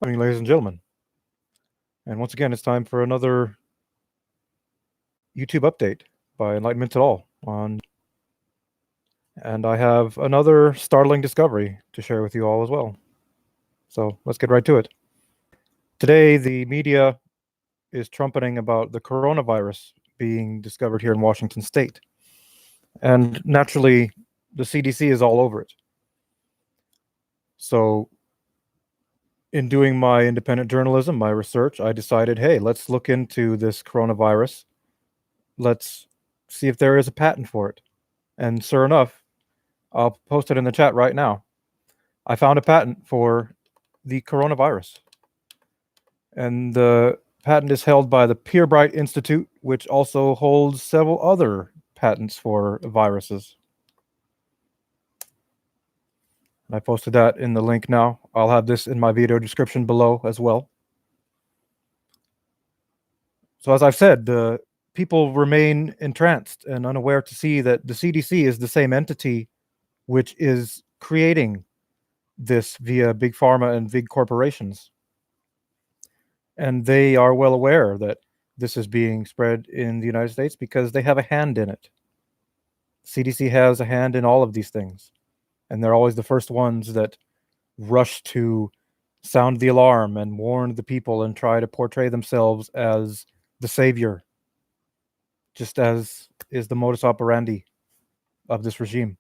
Morning, ladies and gentlemen. And once again, it's time for another YouTube update by Enlightenment at All and I have another startling discovery to share with you all as well. So let's get right to it. Today, the media is trumpeting about the coronavirus being discovered here in Washington State. And naturally, the CDC is all over it. So in doing my independent journalism, my research, I decided, hey, let's look into this coronavirus. Let's see if there is a patent for it. And sure enough, I'll post it in the chat right now. I found a patent for the coronavirus. And the patent is held by the Pirbright Institute, which also holds several other patents for viruses. I posted that in the link now. I'll have this in my video description below as well. So as I've said, the people remain entranced and unaware to see that the CDC is the same entity which is creating this via big pharma and big corporations. And they are well aware that this is being spread in the United States because they have a hand in it. CDC has a hand in all of these things. And they're always the first ones that rush to sound the alarm and warn the people and try to portray themselves as the savior, just as is the modus operandi of this regime.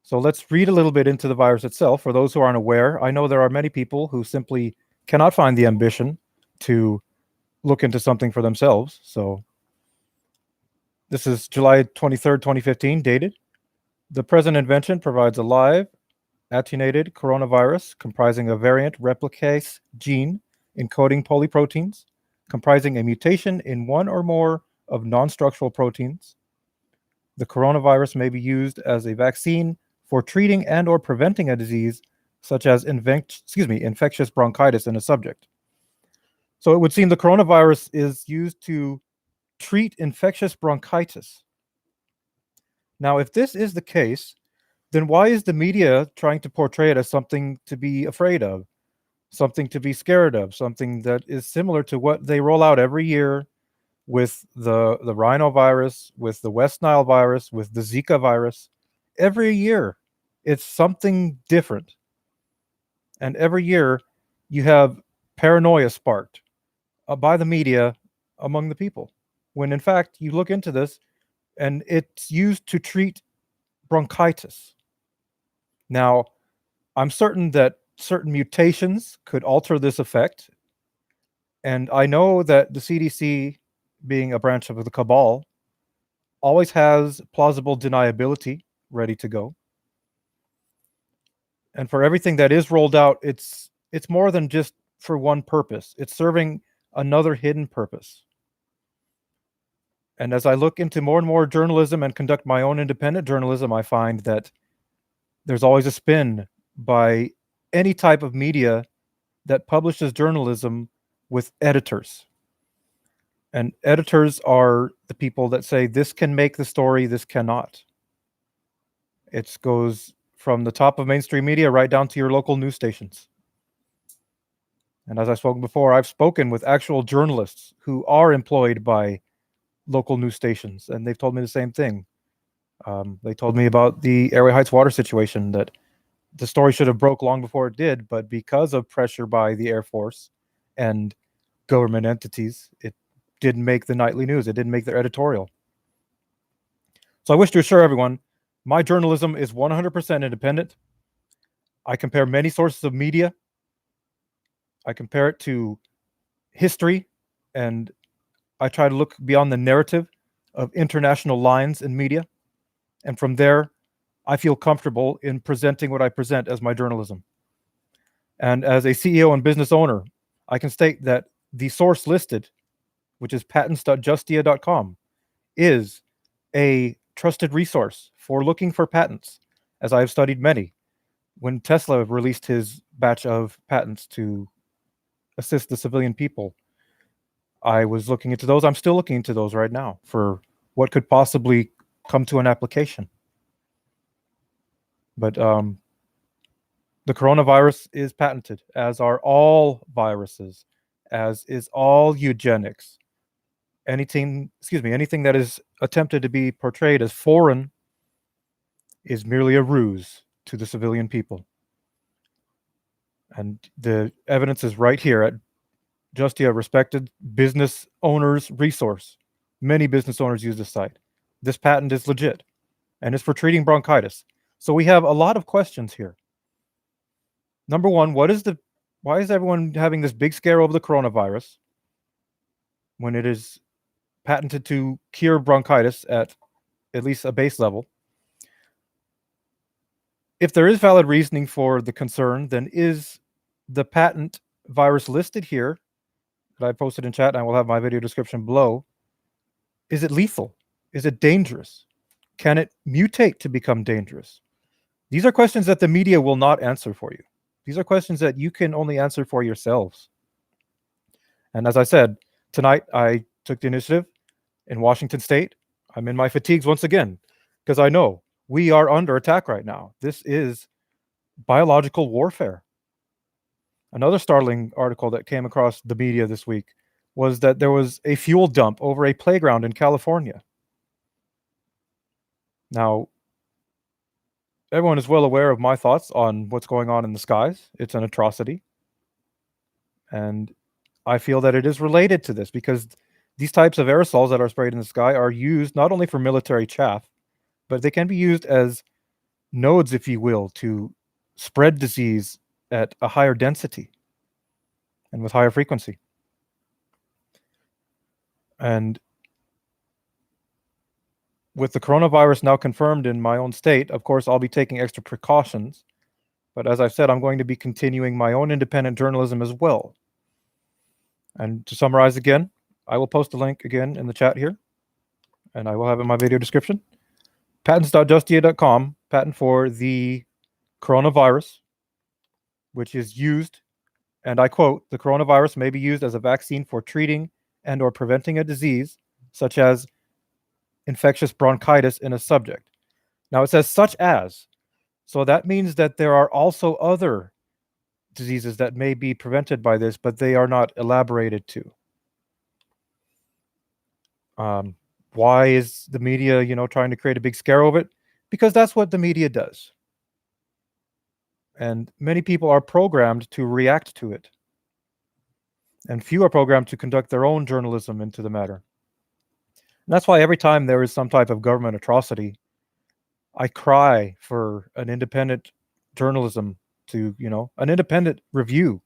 So let's read a little bit into the virus itself. For those who aren't aware, I know there are many people who simply cannot find the ambition to look into something for themselves. So this is July 23rd, 2015, dated. The present invention provides a live, attenuated coronavirus comprising a variant replicase gene encoding polyproteins, comprising a mutation in one or more of non-structural proteins. The coronavirus may be used as a vaccine for treating and or preventing a disease such as infectious bronchitis in a subject. So it would seem the coronavirus is used to treat infectious bronchitis. Now, if this is the case, then why is the media trying to portray it as something to be afraid of, something to be scared of, something that is similar to what they roll out every year with the rhinovirus, with the West Nile virus, with the Zika virus? Every year, it's something different. And every year, you have paranoia sparked by the media among the people. When in fact, you look into this, and it's used to treat bronchitis. Now, I'm certain that certain mutations could alter this effect. And I know that the CDC, being a branch of the cabal, always has plausible deniability ready to go. And for everything that is rolled out, it's more than just for one purpose. It's serving another hidden purpose. And as I look into more and more journalism and conduct my own independent journalism, I find that there's always a spin by any type of media that publishes journalism with editors. And editors are the people that say, this can make the story, this cannot. It goes from the top of mainstream media right down to your local news stations. And as I've spoken before, I've spoken with actual journalists who are employed by local news stations, and they've told me the same thing. They told me about the Airway Heights water situation, that the story should have broke long before it did, but because of pressure by the Air Force and government entities, it didn't make the nightly news. It didn't make their editorial. So I wish to assure everyone, my journalism is 100% independent. I compare many sources of media. I compare it to history, and I try to look beyond the narrative of international lines in media. And from there, I feel comfortable in presenting what I present as my journalism. And as a CEO and business owner, I can state that the source listed, which is patents.justia.com, is a trusted resource for looking for patents, as I have studied many. When Tesla released his batch of patents to assist the civilian people, I was looking into those. I'm still looking into those right now for what could possibly come to an application. But the The coronavirus is patented, as are all viruses, as is all eugenics. Anything that is attempted to be portrayed as foreign is merely a ruse to the civilian people. And the evidence is right here at Justia, respected business owners resource. Many business owners use this site. This patent is legit and it's for treating bronchitis. So we have a lot of questions here. Number one, why is everyone having this big scare over the coronavirus when it is patented to cure bronchitis at least a base level? If there is valid reasoning for the concern, then is the patent virus listed here that I posted in chat, and I will have my video description below, is it lethal? Is it dangerous? Can it mutate to become dangerous? These are questions that the media will not answer for you. These are questions that you can only answer for yourselves. And as I said, tonight I took the initiative in Washington State. I'm in my fatigues once again, because I know we are under attack right now. This is biological warfare. Another startling article that came across the media this week was that there was a fuel dump over a playground in California. Now, everyone is well aware of my thoughts on what's going on in the skies. It's an atrocity. And I feel that it is related to this because these types of aerosols that are sprayed in the sky are used not only for military chaff, but they can be used as nodes, if you will, to spread disease at a higher density and with higher frequency. And with the coronavirus now confirmed in my own state, of course, I'll be taking extra precautions. But as I've said, I'm going to be continuing my own independent journalism as well. And to summarize again, I will post a link again in the chat here, and I will have it in my video description. Patents.justia.com, patent for the coronavirus, which is used, and I quote, the coronavirus may be used as a vaccine for treating and or preventing a disease, such as infectious bronchitis in a subject. Now it says such as, so that means that there are also other diseases that may be prevented by this, but they are not elaborated to. Why is the media, trying to create a big scare over it? Because that's what the media does. And many people are programmed to react to it. And few are programmed to conduct their own journalism into the matter. And that's why every time there is some type of government atrocity, I cry for an independent journalism to, an independent review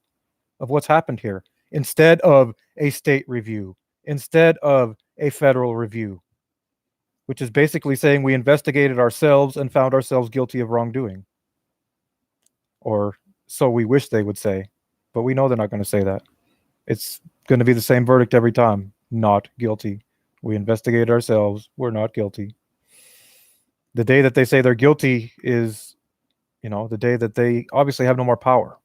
of what's happened here, instead of a state review, instead of a federal review, which is basically saying we investigated ourselves and found ourselves guilty of wrongdoing. Or so we wish they would say, but we know they're not going to say that. It's going to be the same verdict every time. Not guilty. We investigated ourselves. We're not guilty. The day that they say they're guilty is, the day that they obviously have no more power.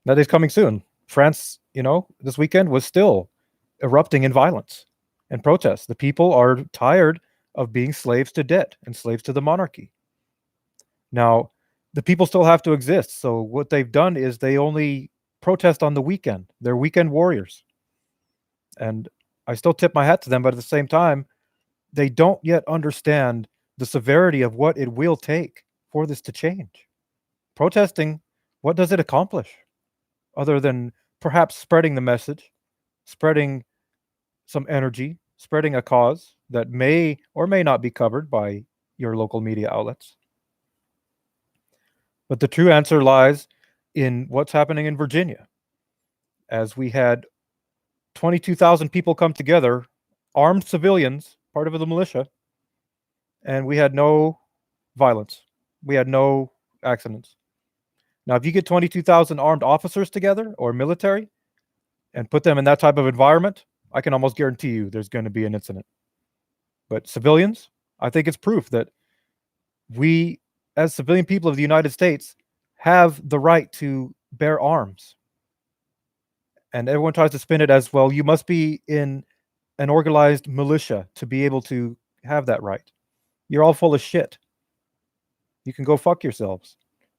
That is coming soon. France, this weekend was still erupting in violence and protests. The people are tired of being slaves to debt and slaves to the monarchy. Now, the people still have to exist. So what they've done is they only protest on the weekend. They're weekend warriors. And I still tip my hat to them, but at the same time, they don't yet understand the severity of what it will take for this to change. Protesting, what does it accomplish? Other than perhaps spreading the message, spreading some energy, spreading a cause that may or may not be covered by your local media outlets. But the true answer lies in what's happening in Virginia, as we had 22,000 people come together, armed civilians, part of the militia, and we had no violence. We had no accidents. Now, if you get 22,000 armed officers together or military and put them in that type of environment, I can almost guarantee you there's going to be an incident. But civilians, I think it's proof that we, as civilian people of the United States, have the right to bear arms. And everyone tries to spin it as, well, you must be in an organized militia to be able to have that right. You're all full of shit. You can go fuck yourselves.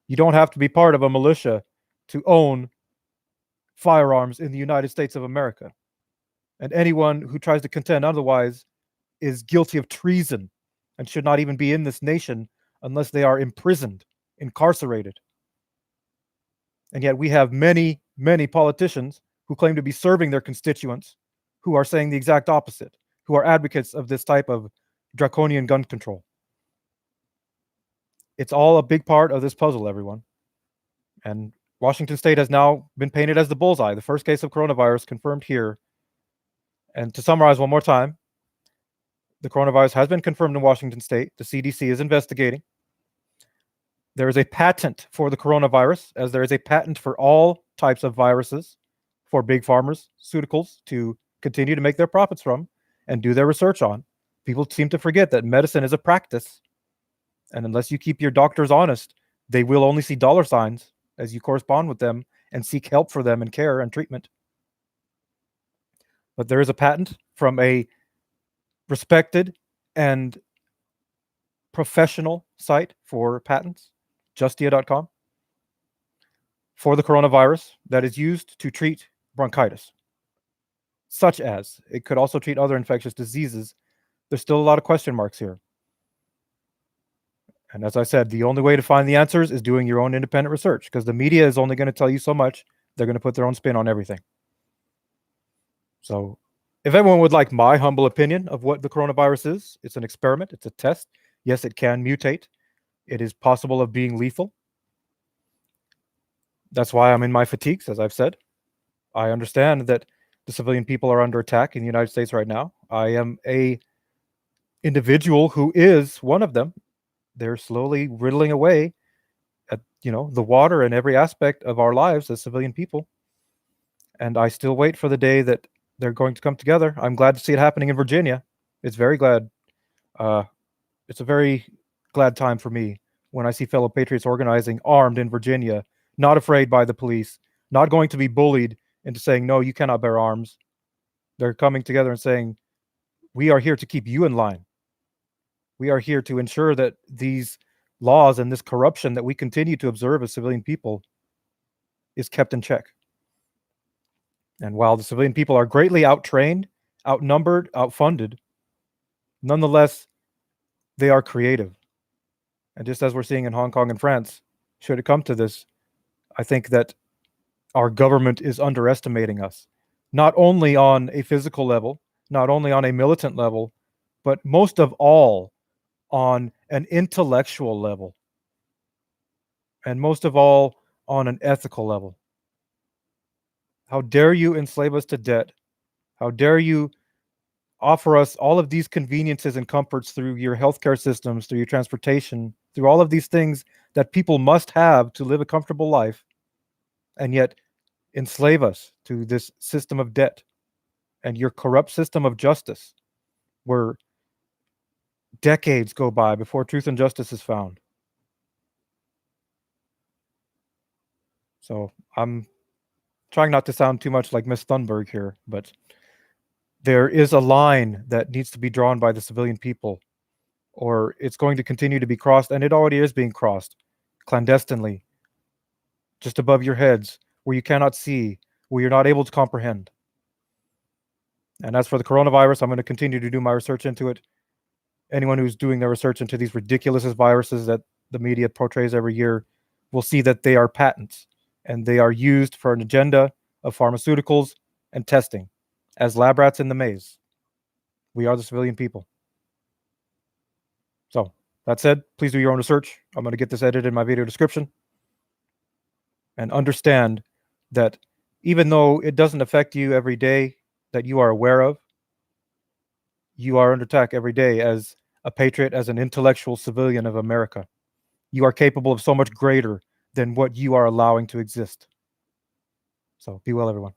You don't have to be part of a militia to own firearms in the United States of America. And anyone who tries to contend otherwise is guilty of treason and should not even be in this nation unless they are imprisoned, incarcerated. And yet we have many, many politicians who claim to be serving their constituents who are saying the exact opposite, who are advocates of this type of draconian gun control. It's all a big part of this puzzle, everyone. And Washington State has now been painted as the bullseye, the first case of coronavirus confirmed here. And to summarize one more time, the coronavirus has been confirmed in Washington State. The CDC is investigating. There is a patent for the coronavirus, as there is a patent for all types of viruses for big pharmaceuticals to continue to make their profits from and do their research on. People seem to forget that medicine is a practice. And unless you keep your doctors honest, they will only see dollar signs as you correspond with them and seek help for them in care and treatment. But there is a patent from a respected and professional site for patents, justia.com, for the coronavirus that is used to treat bronchitis, such as it could also treat other infectious diseases. There's still a lot of question marks here. And as I said, the only way to find the answers is doing your own independent research, because the media is only going to tell you so much. They're going to put their own spin on everything. So if everyone would like my humble opinion of what the coronavirus is, it's an experiment, it's a test. Yes, it can mutate. It is possible of being lethal. That's why I'm in my fatigues, as I've said. I understand that the civilian people are under attack in the United States right now. I am a individual who is one of them. They're slowly riddling away at, the water and every aspect of our lives as civilian people. And I still wait for the day that they're going to come together. I'm glad to see it happening in Virginia. It's very glad. It's a very glad time for me when I see fellow patriots organizing armed in Virginia, not afraid by the police, not going to be bullied into saying, no, you cannot bear arms. They're coming together and saying, we are here to keep you in line. We are here to ensure that these laws and this corruption that we continue to observe as civilian people is kept in check. And while the civilian people are greatly outtrained, outnumbered, outfunded, nonetheless, they are creative. And just as we're seeing in Hong Kong and France, should it come to this, I think that our government is underestimating us, not only on a physical level, not only on a militant level, but most of all on an intellectual level, and most of all on an ethical level. How dare you enslave us to debt? How dare you offer us all of these conveniences and comforts through your healthcare systems, through your transportation, through all of these things that people must have to live a comfortable life, and yet enslave us to this system of debt and your corrupt system of justice, where decades go by before truth and justice is found. So I'm trying not to sound too much like Miss Thunberg here, but there is a line that needs to be drawn by the civilian people, or it's going to continue to be crossed, and it already is being crossed clandestinely, just above your heads, where you cannot see, where you're not able to comprehend. And as for the coronavirus, I'm going to continue to do my research into it. Anyone who's doing their research into these ridiculous viruses that the media portrays every year will see that they are patents, and they are used for an agenda of pharmaceuticals and testing as lab rats in the maze. We are the civilian people. So that said, please do your own research. I'm going to get this edited in my video description. And understand that even though it doesn't affect you every day that you are aware of, you are under attack every day as a patriot, as an intellectual civilian of America. You are capable of so much greater than what you are allowing to exist. So be well, everyone.